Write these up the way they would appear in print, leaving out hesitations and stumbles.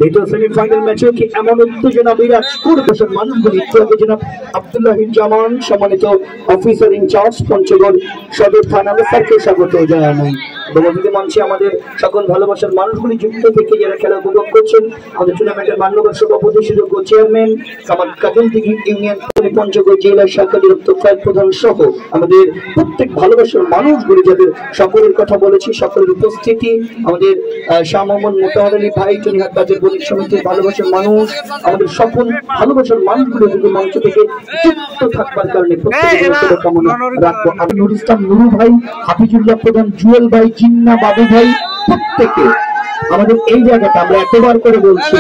দ্বিতীয় সেমিফাইনাল ম্যাচে কি এমন উত্তেজনা বিরাজ করবে মানুষগুলি জনাব আব্দুল্লাহিজ্জামান সম্মানিত অফিসার ইনচার্জ পঞ্চগড় সদর থানা স্যারকে স্বাগত জানাই। অতিথি মঞ্চে আমাদের সকল ভালোবাসার মানুষগুলি যুক্ত থেকে যারা খেলা উপভোগ করছেন, আমাদের টুর্নামেন্টের মান্যবর সভাপতি সুযোগ্য চেয়ারম্যান কাজলদিঘি ইউনিয়ন পঞ্চগড় জেলা শাখা ডিরেক্টর প্রধান সহ আমাদের প্রত্যেক ভালোবাসার মানুষগুলি যাদের সকলের কথা বলেছি, সকলের উপস্থিতি, আমাদের শাহ মোহাম্মদ মোতাহার আলী ভাই চনিহাট বাজার বণিক সমিতির ভালোবাসার মানুষ, আমাদের সকল ভালোবাসার মানুষগুলো যদি মঞ্চ থেকে যুক্ত থাকবার কারণে প্রত্যেকের শুভকামনা রাখবো। আমি নুর ইসলাম নুরু ভাই, হাফিজুল্লাহ প্রধান, জুয়েল ভাই, জিন্না বাবু ভাই, প্রত্যেকে আমাদের এই জায়গাটা আমরা এতবার করে বলছি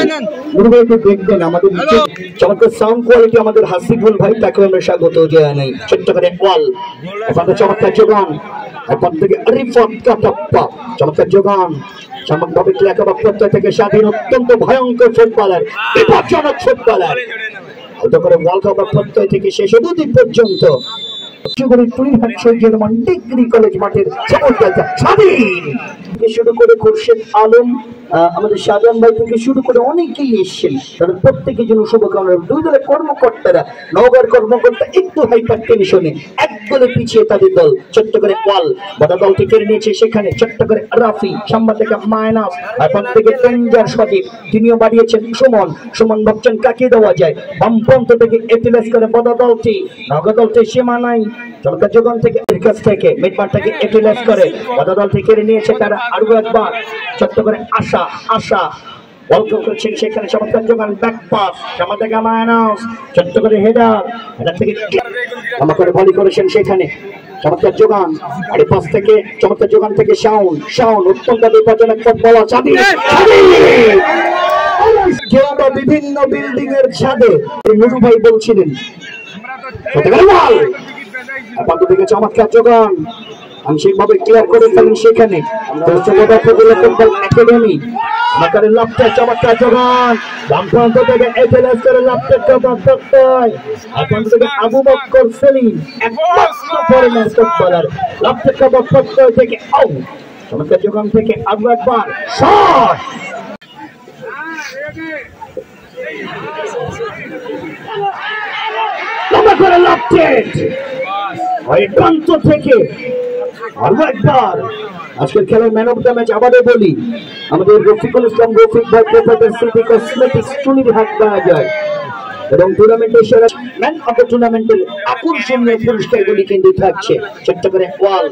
নুরু ভাইকে দেখবেন। আমাদের নিচে চমৎকার সাউন্ড কোয়ালিটি আমাদের হাসিবুল ভাই, তাকে আমরা স্বাগত জানাই। ছোট্ট করে ওয়াল এখানে চমৎকার যোগান, এরপর থেকে রিফাত কাটাপ্পা চমৎকার যোগান, সামগ্রিকভাবে ক্লাকাবা প্রত্যয় থেকে স্বাধীন অত্যন্ত ভয়ঙ্কর ফুটবলার, বিপজ্জনক ফুটবলার, হয়তো করে ওয়ার্ল্ড কাপ প্রত্যয় থেকে শেষ অবধি পর্যন্ত ডিগ্রি কলেজ মাঠের স্বাধীন শুরু করে খুরশেদ আলম, আমাদের শাহজাহান ভাই থেকে শুরু করে অনেকেই এসছেন, তাদের প্রত্যেকের জন্য শুভকামনা। দুই দলের কর্মকর্তারা, নওগাঁর কর্মকর্তা একটু হাইপার টেনশনে, এক গোলে পিছিয়ে তাদের দল। ছোট্ট করে ওয়াল বাধা দলটি কেড়ে নিয়েছে, সেখানে ছোট্ট করে রাফি, সাম্বা থেকে মায়নাস, এখন থেকে টেঞ্জার সদীপ, তিনিও বাড়িয়েছেন সুমন। সুমন ভাবছেন কাকে দেওয়া যায়, বামপন্থ থেকে এটিলেস করে বাধা দলটি, নওগাঁ দলটি সীমা নাই, চমৎকার যোগান থেকে কাছ থেকে মিডমাঠ থেকে এটিলেস করে বাধা দলটি কেড়ে নিয়েছে তারা। আরো একবার ছোট্ট করে আশা বলকে করছেন, সেখানে চমৎকার যোগান, ব্যাক পাস সামা থেকে মায়নাস, ছোট্ট করে হেডার থেকে আমা করে ভলি করেছেন, সেখানে চমৎকার যোগান, আর পাশ থেকে চমৎকার যোগান থেকে শাওন অত্যন্ত বিপজ্জনক ফুটবলার চাবি কেউ বা বিভিন্ন বিল্ডিং এর ছাদে নুরু ভাই বলছিলেন চমৎকার যোগান আংশিকভাবে ক্লিয়ার করে ফেলেন, সেখানে একাডেমি আমাদের লাভটা চমৎকার যোগান, বামপ্রান্ত থেকে এফএলএস করে লাভটা এখন থেকে আবু বকর সেলিম একমাত্র ফরেনার ফুটবলার, লাভটা কবর প্রত্যয় থেকে চমৎকার যোগান থেকে আবু একবার শট লম্বা করে লাভটেড ওই প্রান্ত থেকে আরো একবার। আজকের খেলার ম্যান অফ দ্য ম্যাচ আবারও বলি আমাদের রফিকুল ইসলাম রফিক ভাই, প্রোপাইটার সিটি কসমেটিক্স চুনির হাত পাওয়া যায়, এবং টুর্নামেন্টের সেরা ম্যান অফ দ্য টুর্নামেন্টের আকর্ষণীয় পুরস্কারগুলি কিন্তু থাকছে। ছোট্ট করে ওয়াল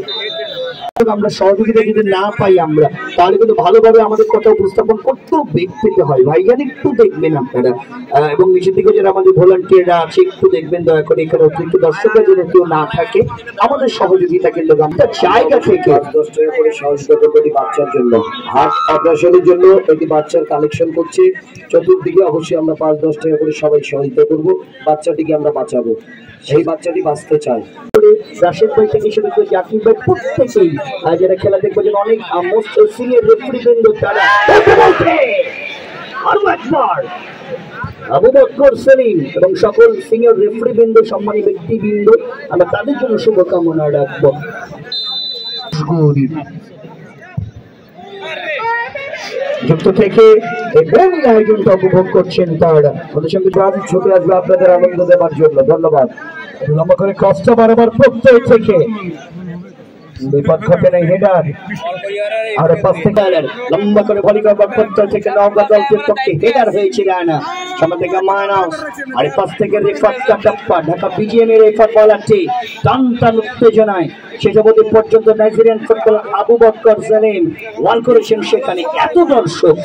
আমরা সহযোগিতা যদি না পাই আমরা, তাহলে কিন্তু ভালোভাবে আমাদের কথা উপস্থাপন করতেও বেগ পেতে হয়। ভাইজান একটু দেখবেন আপনারা, এবং নিচের দিকে যারা আমাদের ভলান্টিয়াররা আছে একটু দেখবেন দয়া করে, এখানে অতিরিক্ত দর্শকরা যেন কেউ না থাকে, আমাদের সহযোগিতা কিন্তু আমরা জায়গা থেকে 10 টাকা করে সহযোগিতা প্রতি বাচ্চার জন্য, হার্ট অপারেশনের জন্য এটি বাচ্চার কালেকশন করছে। চতুর্দিকে অবশ্যই আমরা 5-10 টাকা করে সবাই সহযোগিতা করব, বাচ্চাটিকে আমরা বাঁচাবো, সেই বাচ্চাটি বাঁচতে চায়। রাশেদ ভাই থেকে শুরু করে জাকির ভাই প্রত্যেকেই যারা খেলা দেখবো যেন অনেক মোস্ট সিনিয়র রেফারিবৃন্দ, তারা আরো একবার আবু বকর সেলিম এবং সকল সিনিয়র রেফারিবৃন্দ, সম্মানী ব্যক্তিবৃন্দ, আমরা তাদের জন্য শুভকামনা রাখবো। যুক্ত থেকে আয়োজনটা উপভোগ করছেন তারা, ওদের সঙ্গে ছুটে আসবে আপনাদের আনন্দ দেওয়ার জন্য। ধন্যবাদ। লম্বা করে কষ্ট বারবার প্রত্যয় থেকে বিপদ ঘটে নাই, হেডার আর পাশ থেকে লম্বা করে ভলি করবার প্রত্যয় থেকে নওগাঁ দলের পক্ষে হেডার হয়েছে রানা, সামনে থেকে মায়নাস, আর পাশ থেকে রিফাত কাটাপ্পা, ঢাকা বিজিএম এর এই ফুটবলারটি টান উত্তেজনায় শেষ অবধি পর্যন্ত নাইজেরিয়ান ফুটবলার আবু বকর সেলিম ওয়াল করেছেন। সেখানে এত দর্শক,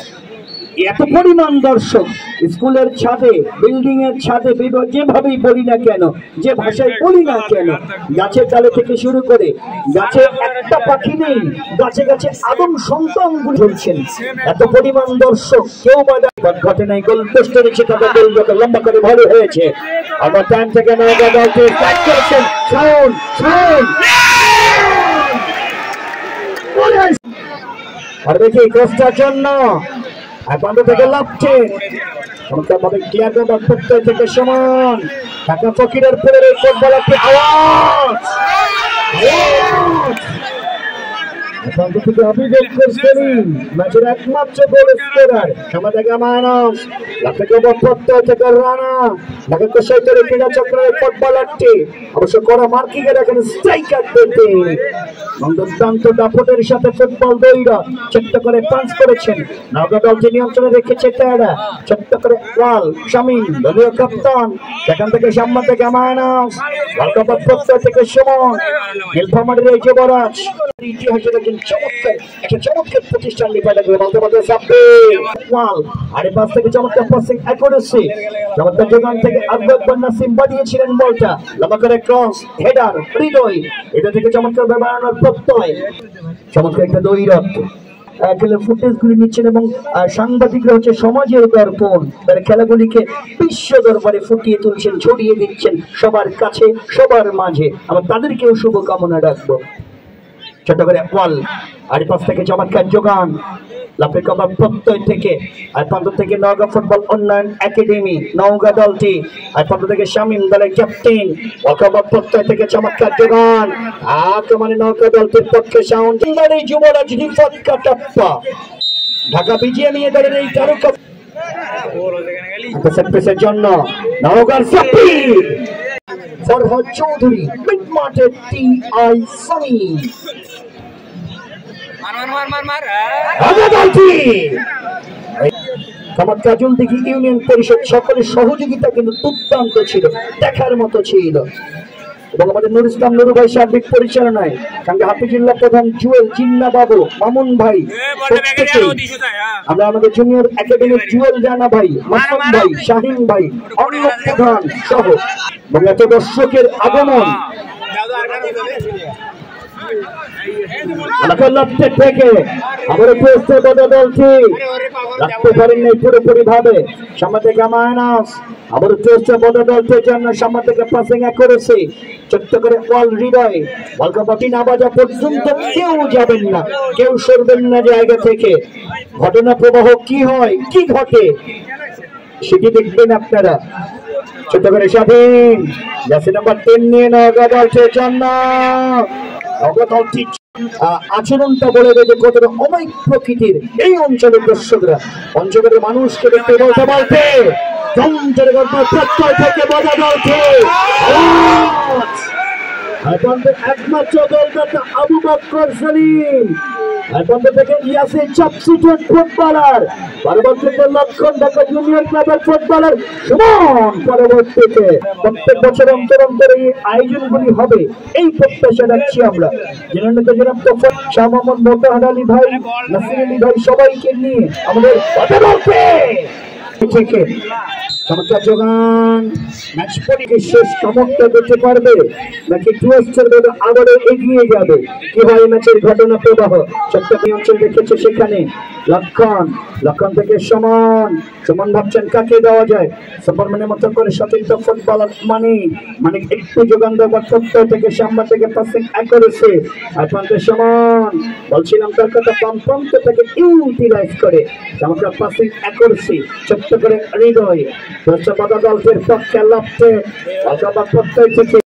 এত পরিমাণ দর্শক, স্কুলের ছাদে, বিল্ডিং এর ছাদে, যেভাবেই বলি না কেন, যে ভাষায় বলি না কেন, গাছের ডালে থেকে শুরু করে গাছে একটা পাখি নেই, গাছে গাছে আদম সন্তানগুলো ঝুলছেন, এত পরিমাণ দর্শক, কেউ ঘটে নাই। গোল পোস্টে রেখে তাদের গোল লম্বা করে ভালো হয়েছে। আবার টাইম থেকে নওগাঁ দলকে ব্যাক করেছেন আর দেখি ক্রসটার জন্য একান্ত থেকে লাভছে, চমৎকারভাবে ক্লিয়ার করবার প্রত্যয় থেকে সমান ঢাকা ফকিরের পরের এই ফুটবলারটি আওয়াজ প্রান্ত থেকে অভিযোগ করছেন ম্যাচের একমাত্র গোল স্কোরার সমাজে মাইনাস লাফেকে প্রত্যয় থেকে রানা ঢাকা কোষাইতের ক্রীড়া চক্রের ফুটবলারটি অবশ্য করা মার্কিংয়ে দেখেন স্ট্রাইকার পেতে দুর্দান্ত দাপটের সাথে ফুটবল দৈরা ছোট্ট করে পাঞ্চ করেছেন নওগাঁ দলটি নিয়ন্ত্রণে রেখেছে তারা ছোট্ট করে ওয়াল শামিম দলীয় কাপ্তান সেখান থেকে সামনে থেকে মাইনাস ওয়ার্ল্ড প্রত্যয় থেকে সুমন নীলফামারীর এই যুবরাজ ইতিহাসে একজন চমৎকার প্রতিষ্ঠান নিপাটা করে বলতে বলতে সাব্বে ওয়াল আরে পাশ থেকে চমৎকার পাসিং অ্যাকুরেসি চমৎকার যোগান থেকে আকবর নাসিম বাড়িয়েছিলেন বলটা লম্বা করে ক্রস হেডার হৃদয় এটা থেকে চমৎকার ব্যবহার প্রত্যয় চমৎকার একটা দৈরত ফুটেজগুলি নিচ্ছেন এবং সাংবাদিকরা হচ্ছে সমাজের দর্পণ তার খেলাগুলিকে বিশ্ব দরবারে ফুটিয়ে তুলছেন ছড়িয়ে দিচ্ছেন সবার কাছে সবার মাঝে আমরা তাদেরকেও শুভকামনা রাখবো ছোট করে ওয়াল আর পাশ থেকে চমৎকার যোগান লাফে কবার প্রত্যয় থেকে আর প্রান্ত থেকে নওগাঁ ফুটবল উন্নয়ন একাডেমি নওগাঁ দলটি আর প্রান্ত থেকে শামিম দলের ক্যাপ্টেন অকবার প্রত্যয় থেকে চমৎকার যোগান আক্রমণে নওগাঁ দলটির পক্ষে সাউন্ড যুবরাজ রিফাত কাটাপ্পা ঢাকা বিজিয়ে নিয়ে দাঁড়িয়ে এই তারকা সেটপিসের জন্য নওগাঁর সাপির ফরহাদ চৌধুরী মিড মাঠে টি.আই. সানি কাজলদিঘি ইউনিয়ন পরিষদ সকলের সহযোগিতা কিন্তু দুর্দান্ত ছিল দেখার মতো ছিল এবং আমাদের নুর ইসলাম নুরু ভাই সার্বিক পরিচালনায় সঙ্গে হাফিজুল্লাহ প্রধান জুয়েল জিন্না বাবু মামুন ভাই আমরা আমাদের জুনিয়র একাডেমির জুয়েল জানা ভাই মাসুম ভাই শাহিন ভাই অন্য প্রধান সহ এবং এত দর্শকের আগমন থেকে আবার দলটি রাখতে পারেননি পুরোপুরি ভাবে সামনে থেকে মাইনাস আবার দলটির জন্য সামনে থেকে পাসিং করেছে ছোট্ট করে ওয়াল হৃদয় বলকাপাটি না বাজা পর্যন্ত কেউ যাবেন না কেউ সরবেন না জায়গা থেকে ঘটনা প্রবাহ কি হয় কি ঘটে সেটি দেখবেন আপনারা ছোট করে স্বাধীন জার্সি নাম্বার 10 নিয়ে নওগাঁ দলটির জন্য আচরণটা বলে দেয় যে কতটা অমায়িক প্রকৃতির এই অঞ্চলের দর্শকরা অঞ্চলের মানুষকে দেখতে বলতে বলতে প্রত্যয় থেকে বোঝা দলকে একমাত্র দলদাতা আবু বকর সলিম থেকে ইয়াসিন সাবস্টিটিউট ফুটবলার পরবর্তীতে লক্ষণ ঢাকা জুনিয়র ক্লাবের ফুটবলার সুমন পরবর্তীতে প্রত্যেক বছর অন্তর অন্তর এই আয়োজনগুলি হবে এই প্রত্যাশা রাখছি আমরা জনাব শাহ মোহাম্মদ মোতাহার আলী ভাই নাসির আলী ভাই সবাইকে নিয়ে আমাদের কথা বলতে থেকে চমৎকার যোগান ম্যাচ পরিকে শেষ চমৎকার করতে পারবে নাকি টুয়েস্টের মধ্যে আবারও এগিয়ে যাবে কিভাবে ম্যাচের ঘটনা প্রবাহ চট্টগ্রাম অঞ্চল দেখেছে সেখানে লক্ষণ থেকে সমান ভাবছেন কাকে দেওয়া যায় সুপারম্যানের মতো করে সতীর্থ ফুটবলার মানে একটু যোগান দেওয়ার প্রত্যয় থেকে সামনে থেকে পাসিং করেছে আর প্রান্তে সমান বলছিলাম তার কথা প্রান্ত থেকে ইউটিলাইজ করে চমৎকার পাসিং করেছে ছোট্ট করে হৃদয় দলটির পক্ষে লক্ষ্যে প্রত্যয় থেকে